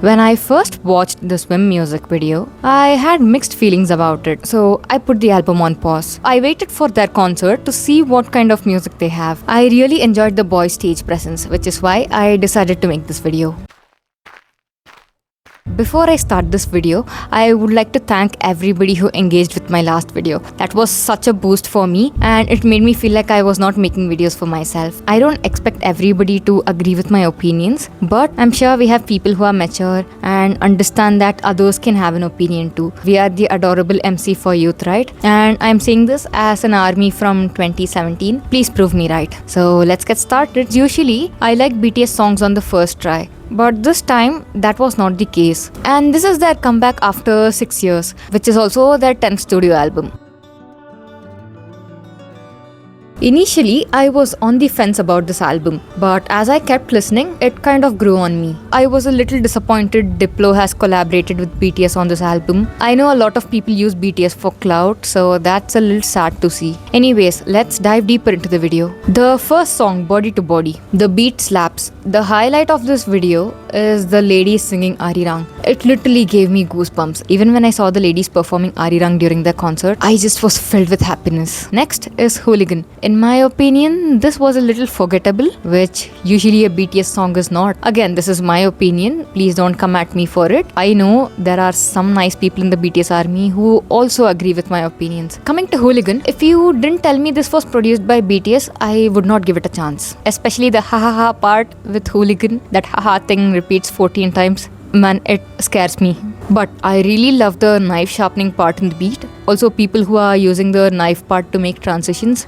When I first watched the Swim music video, I had mixed feelings about it, so I put the album on pause. I waited for their concert to see what kind of music they have. I really enjoyed the boys' stage presence, which is why I decided to make this video. Before I start this video, I would like to thank everybody who engaged with my last video. That was such a boost for me and it made me feel like I was not making videos for myself. I don't expect everybody to agree with my opinions, but I'm sure we have people who are mature and understand that others can have an opinion too. We are the adorable MC for youth, right? And I'm saying this as an army from 2017. Please prove me right. So let's get started. Usually, I like BTS songs on the first try. But this time, that was not the case. And this is their comeback after 6 years, which is also their 10th studio album. Initially, I was on the fence about this album, but as I kept listening, it kind of grew on me. I was a little disappointed Diplo has collaborated with BTS on this album. I know a lot of people use BTS for clout, so that's a little sad to see. Anyways, let's dive deeper into the video. The first song, Body to Body. The beat slaps. The highlight of this video is the ladies singing Arirang. It literally gave me goosebumps. Even when I saw the ladies performing Arirang during their concert, I just was filled with happiness. Next is Hooligan. In my opinion, this was a little forgettable, which usually a BTS song is not. Again, this is my opinion. Please don't come at me for it. I know there are some nice people in the BTS army who also agree with my opinions. Coming to Hooligan, if you didn't tell me this was produced by BTS, I would not give it a chance. Especially the ha ha ha part with Hooligan. That ha ha thing repeats 14 times. Man, it scares me. But I really love the knife sharpening part in the beat. Also, people who are using the knife part to make transitions.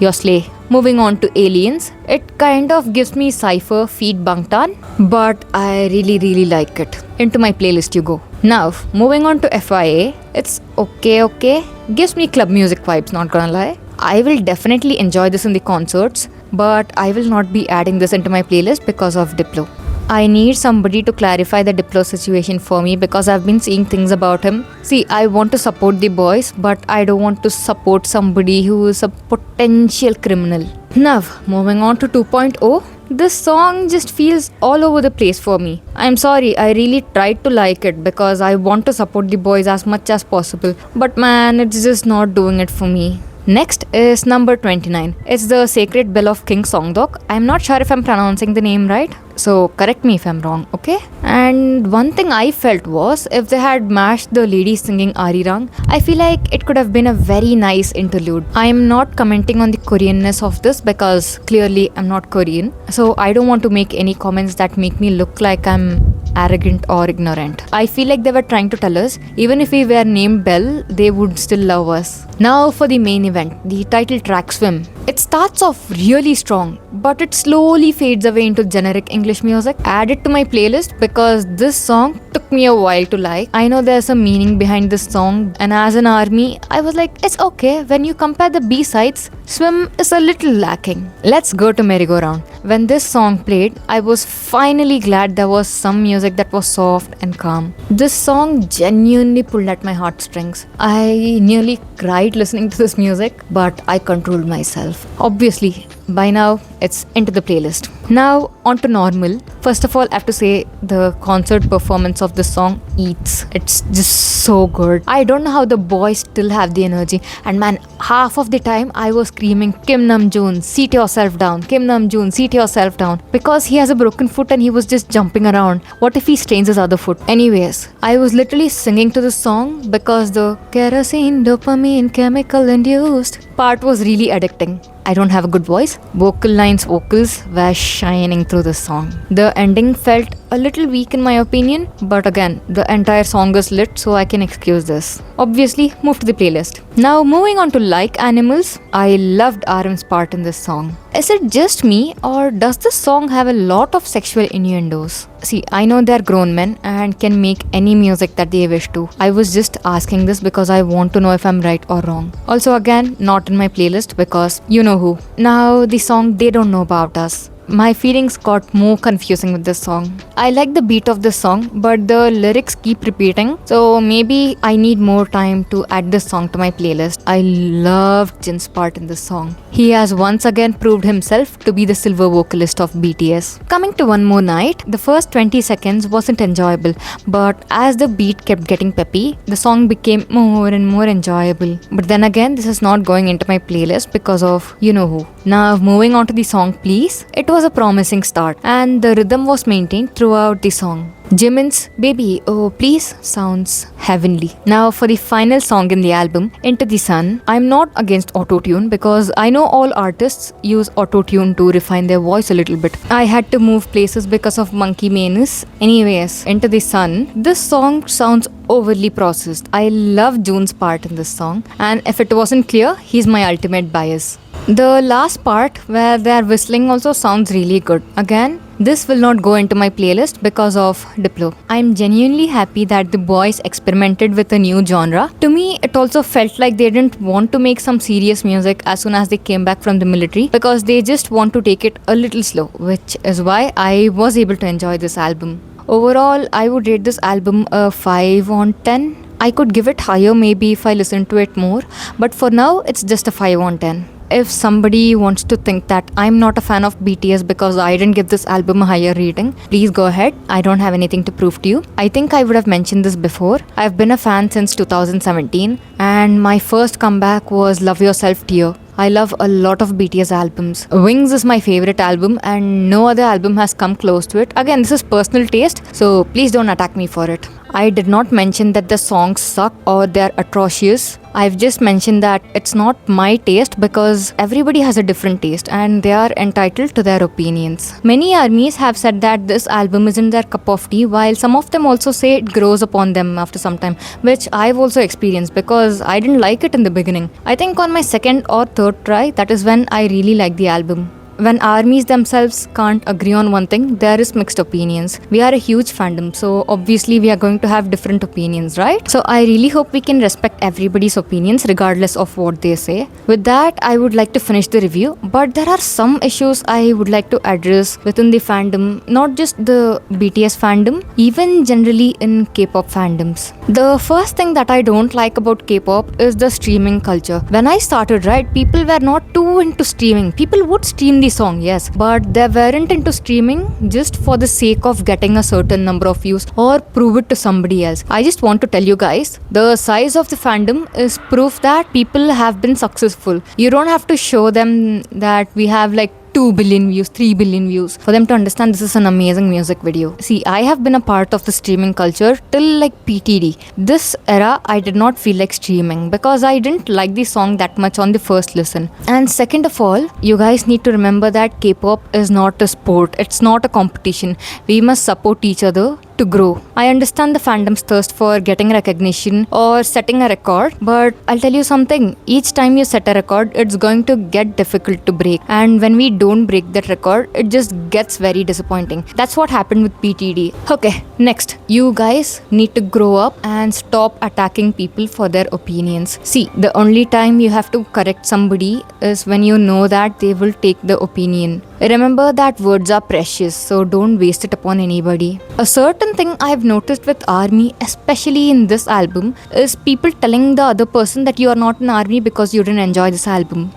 Your slay. Moving on to Aliens, it kind of gives me Cypher feat Bangtan, but I really like it. Into my playlist you go. Now, moving on to FIA, it's okay. Gives me club music vibes, not gonna lie. I will definitely enjoy this in the concerts, but I will not be adding this into my playlist because of Diplo. I need somebody to clarify the Diplo situation for me because I've been seeing things about him. See, I want to support the boys, but I don't want to support somebody who is a potential criminal. Now, moving on to 2.0. This song just feels all over the place for me. I'm sorry, I really tried to like it because I want to support the boys as much as possible. But man, it's just not doing it for me. Next is number 29. It's the Sacred Bell of King Songdok. I'm not sure if I'm pronouncing the name right, so correct me if I'm wrong, okay? And one thing I felt was, if they had mashed the ladies singing Arirang, I feel like it could have been a very nice interlude. I am not commenting on the Koreanness of this because clearly I'm not Korean, so I don't want to make any comments that make me look like I'm arrogant or ignorant. I feel like they were trying to tell us, even if we were named Bell, they would still love us. Now for the main event, the title track Swim. It starts off really strong, but it slowly fades away into generic English music. Add it to my playlist because this song took me a while to like. I know there's a meaning behind this song, and as an army, I was like, it's okay. When you compare the B-sides, Swim is a little lacking. Let's go to Merry Go Round. When this song played, I was finally glad there was some music that was soft and calm. This song genuinely pulled at my heartstrings. I nearly cried listening to this music, but I controlled myself. Obviously, by now, it's into the playlist. Now, on to Normal. First of all, I have to say the concert performance of this song eats. It's just so good. I don't know how the boys still have the energy. And man, half of the time I was screaming, Kim Namjoon, seat yourself down. Kim Namjoon, seat yourself down. Because he has a broken foot and he was just jumping around. What if he strains his other foot? Anyways, I was literally singing to the song because the kerosene, dopamine, chemical induced part was really addicting. I don't have a good voice. Vocals were shining through the song. The ending felt a little weak in my opinion, but again, the entire song is lit, so I can excuse this. Obviously, move to the playlist. Now, moving on to Like Animals, I loved RM's part in this song. Is it just me, or does this song have a lot of sexual innuendos? See, I know they're grown men and can make any music that they wish to. I was just asking this because I want to know if I'm right or wrong. Also, again, not in my playlist because you know who. Now, the song They Don't Know About Us. my feelings got more confusing with this song. I like the beat of this song, but the lyrics keep repeating, so maybe I need more time to add this song to my playlist. I loved Jin's part in this song. He has once again proved himself to be the silver vocalist of BTS. Coming to One More Night, the first 20 seconds wasn't enjoyable, but as the beat kept getting peppy, the song became more and more enjoyable. But then again, this is not going into my playlist because of you know who. Now moving on to the song Please, it was a promising start and the rhythm was maintained throughout the song. Jimin's Baby Oh Please sounds heavenly. Now for the final song in the album, Into the Sun, I'm not against auto-tune because I know all artists use auto-tune to refine their voice a little bit. I had to move places because of monkey menace. Anyways, Into the Sun, this song sounds overly processed. I love June's part in this song, and if it wasn't clear, he's my ultimate bias. The last part where they're whistling also sounds really good. Again, this will not go into my playlist because of Diplo. I'm genuinely happy that the boys experimented with a new genre. To me, it also felt like they didn't want to make some serious music as soon as they came back from the military because they just want to take it a little slow, which is why I was able to enjoy this album. Overall, I would rate this album a 5 on 10. I could give it higher maybe if I listened to it more, but for now, it's just a 5 on 10. If somebody wants to think that I'm not a fan of BTS because I didn't give this album a higher rating, please go ahead. I don't have anything to prove to you. I think I would have mentioned this before. I've been a fan since 2017 and my first comeback was Love Yourself Tear. I love a lot of BTS albums. Wings is my favorite album and no other album has come close to it. Again, this is personal taste, so please don't attack me for it. I did not mention that the songs suck or they're atrocious. I've just mentioned that it's not my taste because everybody has a different taste and they are entitled to their opinions. Many ARMYs have said that this album isn't their cup of tea, while some of them also say it grows upon them after some time, which I've also experienced because I didn't like it in the beginning. I think on my second or third try, that is when I really liked the album. When ARMYs themselves can't agree on one thing, there is mixed opinions. We are a huge fandom, so obviously we are going to have different opinions, right? So I really hope we can respect everybody's opinions regardless of what they say. With that, I would like to finish the review, but there are some issues I would like to address within the fandom, not just the BTS fandom, even generally in K-pop fandoms. The first thing that I don't like about K-pop is the streaming culture. When I started, right, people were not too into streaming. People would stream the song, yes, but they weren't into streaming just for the sake of getting a certain number of views or prove it to somebody else. I just want to tell you guys, the size of the fandom is proof that people have been successful. You don't have to show them that we have like 2 billion views, 3 billion views for them to understand this is an amazing music video. See, I have been a part of the streaming culture till like PTD. This era, I did not feel like streaming because I didn't like the song that much on the first listen. And second of all, you guys need to remember that K-pop is not a sport. It's not a competition. We must support each other to grow. I understand the fandom's thirst for getting recognition or setting a record, but I'll tell you something. Each time you set a record, it's going to get difficult to break. And when we don't break that record, it just gets very disappointing. That's what happened with PTD. Okay, next. You guys need to grow up and stop attacking people for their opinions. See, the only time you have to correct somebody is when you know that they will take the opinion. Remember that words are precious, so don't waste it upon anybody. A certain thing I've noticed with ARMY, especially in this album, is people telling the other person that you are not an ARMY because you didn't enjoy this album.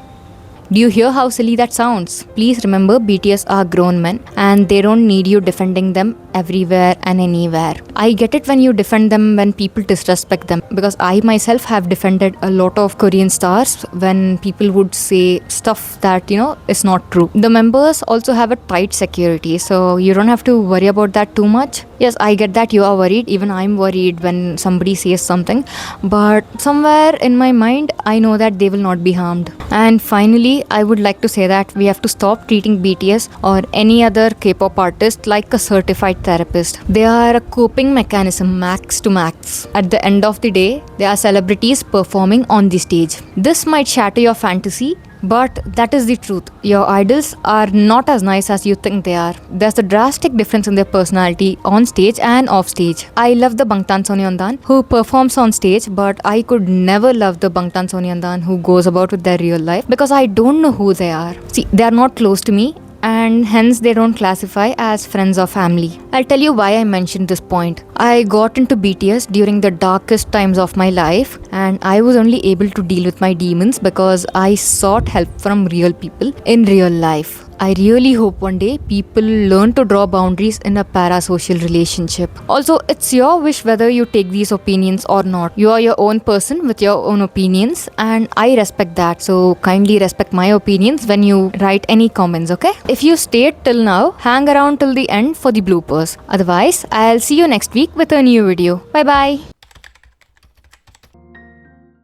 Do you hear how silly that sounds? Please remember, BTS are grown men and they don't need you defending them everywhere and anywhere. I get it when you defend them when people disrespect them, because I myself have defended a lot of Korean stars when people would say stuff that, is not true. The members also have a tight security, so you don't have to worry about that too much. Yes, I get that you are worried. Even I'm worried when somebody says something, but somewhere in my mind, I know that they will not be harmed. And finally, I would like to say that we have to stop treating BTS or any other K-pop artist like a certified therapist. They are a coping mechanism max to max. At the end of the day, they are celebrities performing on the stage. This might shatter your fantasy, but that is the truth. Your idols are not as nice as you think they are. There's a drastic difference in their personality on stage and off stage. I love the Bangtan who performs on stage, but I could never love the Bangtan who goes about with their real life because I don't know who they are. See, they are not close to me. and hence they don't classify as friends or family. I'll tell you why I mentioned this point. I got into BTS during the darkest times of my life, and I was only able to deal with my demons because I sought help from real people in real life. I really hope one day people learn to draw boundaries in a parasocial relationship. Also, it's your wish whether you take these opinions or not. You are your own person with your own opinions, and I respect that. So kindly respect my opinions when you write any comments, okay? If you stayed till now, hang around till the end for the bloopers. Otherwise, I'll see you next week with a new video. Bye bye.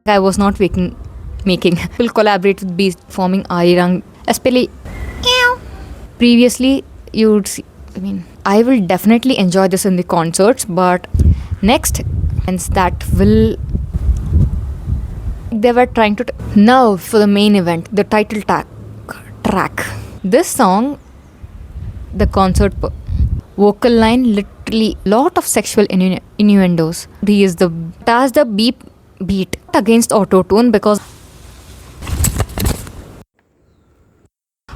I was not making. Will collaborate with Beast forming Arirang. Especially previously, you'd see. I will definitely enjoy this in the concerts, but next, and that will. They were trying to. Now for the main event, the title track. This song, the concert vocal line, literally lot of sexual innuendos. He is the beat against auto-tune because.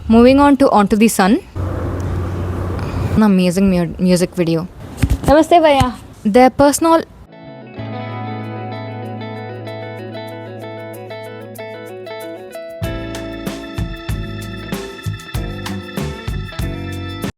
Moving on to Onto the Sun. An amazing music video. Namaste, Bhaiya. Their personal